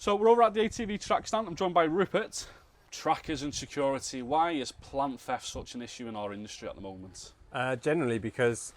So we're over at the ATVTrac stand. I'm joined by Rupert. Trackers and security. Why is plant theft such an issue in our industry at the moment? Generally because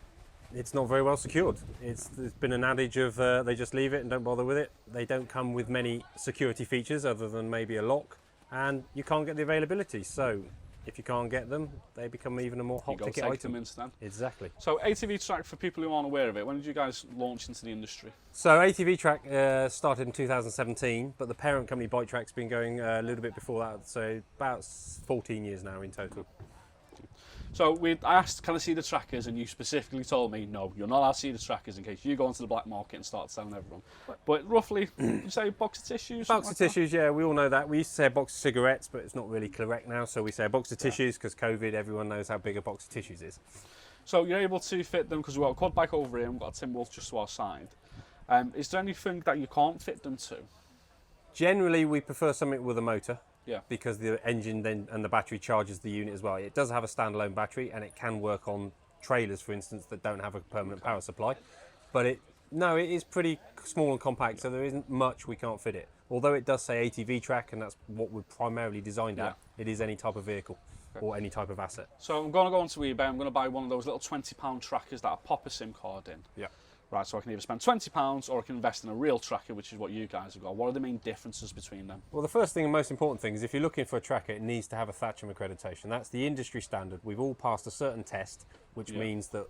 it's not very well secured. There's been an adage of they just leave it and don't bother with it. They don't come with many security features other than maybe a lock, and you can't get the availability. So if you can't get them, they become even a more hot ticket item. Them instead. Exactly. So ATVTrac, for people who aren't aware of it, when did you guys launch into the industry? So ATVTrac started in 2017, but the parent company BikeTrac's been going a little bit before that, so about 14 years now in total. So I asked, can I see the trackers? And you specifically told me, no, you're not allowed to see the trackers in case you go into the black market and start selling everyone. But roughly, you say a box of tissues? Box of tissues, yeah, we all know that. We used to say a box of cigarettes, but it's not really correct now. So we say a box of tissues because COVID, everyone knows how big a box of tissues is. So you're able to fit them, because we've got a quad bike over here and we've got a tin wolf just to our side. Is there anything that you can't fit them to? Generally, we prefer something with a motor. Yeah. Because the engine then and the battery charges the unit as well. It does have a standalone battery and it can work on trailers, for instance, that don't have a permanent power supply. But it is pretty small and compact, so there isn't much we can't fit it. Although it does say ATVTrac, and that's what we're primarily designed at. It is any type of vehicle or any type of asset. So I'm going to go onto eBay. I'm going to buy one of those little £20 trackers that I pop a SIM card in. Yeah. Right, so I can either spend £20 or I can invest in a real tracker, which is what you guys have got. What are the main differences between them? Well, the first thing and most important thing is if you're looking for a tracker, it needs to have a Thatcham accreditation. That's the industry standard. We've all passed a certain test, which means that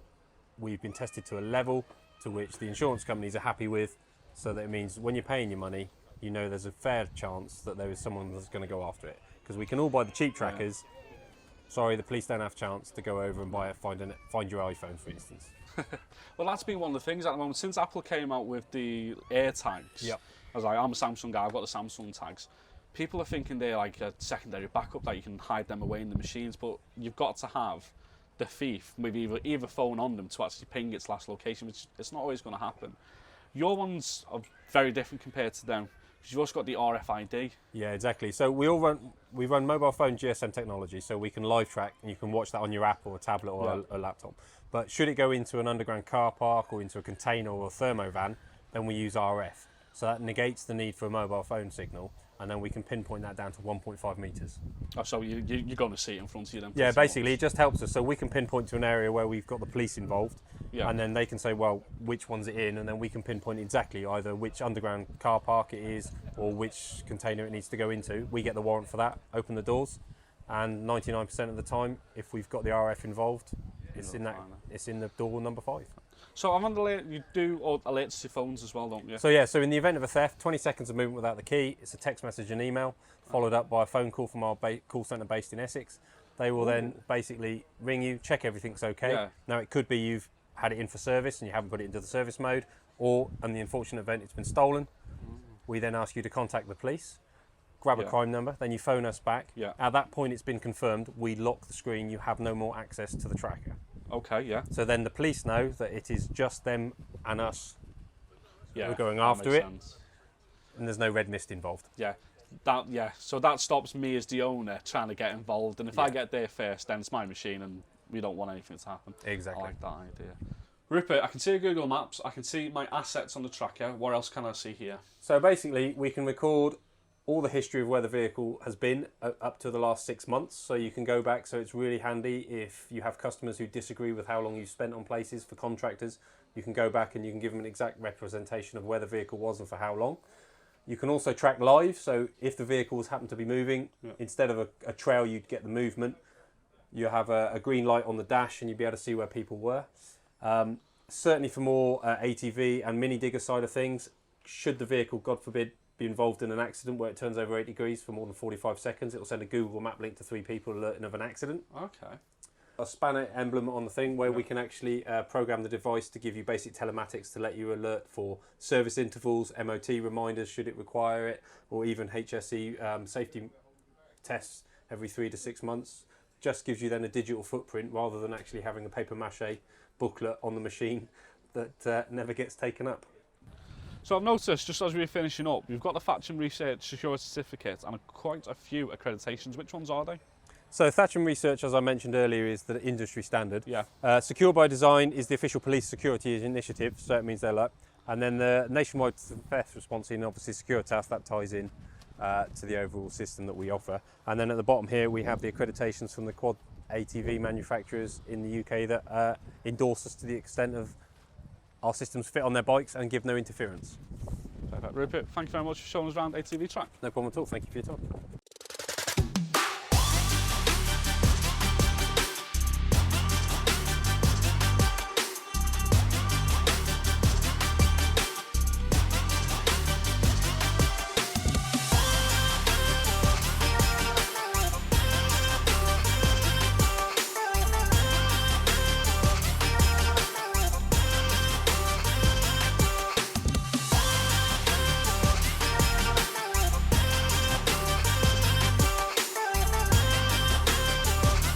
we've been tested to a level to which the insurance companies are happy with. So that it means when you're paying your money, you know there's a fair chance that there is someone that's going to go after it. Because we can all buy the cheap trackers. Sorry, the police don't have a chance to go over and find your iPhone, for instance. Well, that's been one of the things at the moment. Since Apple came out with the Air tags, I was like, I'm a Samsung guy, I've got the Samsung tags. People are thinking they're like a secondary backup, that you can hide them away in the machines, but you've got to have the thief with either phone on them to actually ping its last location, which it's not always going to happen. Your ones are very different compared to them, because you've also got the RFID. Yeah, exactly. So we run mobile phone GSM technology, so we can live track and you can watch that on your app or a tablet or a laptop. But should it go into an underground car park or into a container or a thermo van, then we use RF. So that negates the need for a mobile phone signal, and then we can pinpoint that down to 1.5 metres. Oh, so you're going to see it in front of you then? Yeah, basically it just helps us. So we can pinpoint to an area where we've got the police involved, and then they can say, well, which one's it in, and then we can pinpoint exactly either which underground car park it is or which container it needs to go into. We get the warrant for that, open the doors, and 99% of the time, if we've got the RF involved, it's in the door number 5. So I'm on the you do alerts to phones as well, don't you? So yeah, so in the event of a theft, 20 seconds of movement without the key, it's a text message and email, followed up by a phone call from our call centre based in Essex. They will then basically ring you, check everything's okay. Yeah. Now it could be you've had it in for service and you haven't put it into the service mode, or in the unfortunate event it's been stolen. We then ask you to contact the police, grab a crime number, then you phone us back. At that point it's been confirmed, we lock the screen, you have no more access to the tracker. Okay, yeah. So then the police know that it is just them and us who are going after it, and there's no red mist involved. So that stops me as the owner trying to get involved, and if I get there first, then it's my machine and we don't want anything to happen. Exactly. I like that idea. Rupert, I can see Google Maps, I can see my assets on the tracker. What else can I see here? So basically we can record all the history of where the vehicle has been up to the last 6 months, so you can go back. So it's really handy if you have customers who disagree with how long you've spent on places. For contractors, you can go back and you can give them an exact representation of where the vehicle was and for how long. You can also track live, so if the vehicles happen to be moving, instead of a trail you'd get the movement, you have a green light on the dash and you'd be able to see where people were. Certainly for more ATV and mini digger side of things, should the vehicle, God forbid, be involved in an accident where it turns over 8 degrees for more than 45 seconds, it will send a Google map link to 3 people alerting of an accident. Okay. A spanner emblem on the thing where we can actually program the device to give you basic telematics to let you alert for service intervals, MOT reminders should it require it, or even HSE safety tests every 3 to 6 months. Just gives you then a digital footprint rather than actually having a paper mache booklet on the machine that never gets taken up. So I've noticed, just as we were finishing up, you've got the Thatcham Research Security Certificate and quite a few accreditations. Which ones are they? So Thatcham Research, as I mentioned earlier, is the industry standard. Yeah. Secure by Design is the official police security initiative, so it means they're like And then the nationwide theft response in obviously Securitas, that ties in to the overall system that we offer. And then at the bottom here we have the accreditations from the quad ATV manufacturers in the UK that endorse us to the extent of our systems fit on their bikes and give no interference. Perfect. Rupert, thank you very much for showing us around ATVTrac. No problem at all, thank you for your time.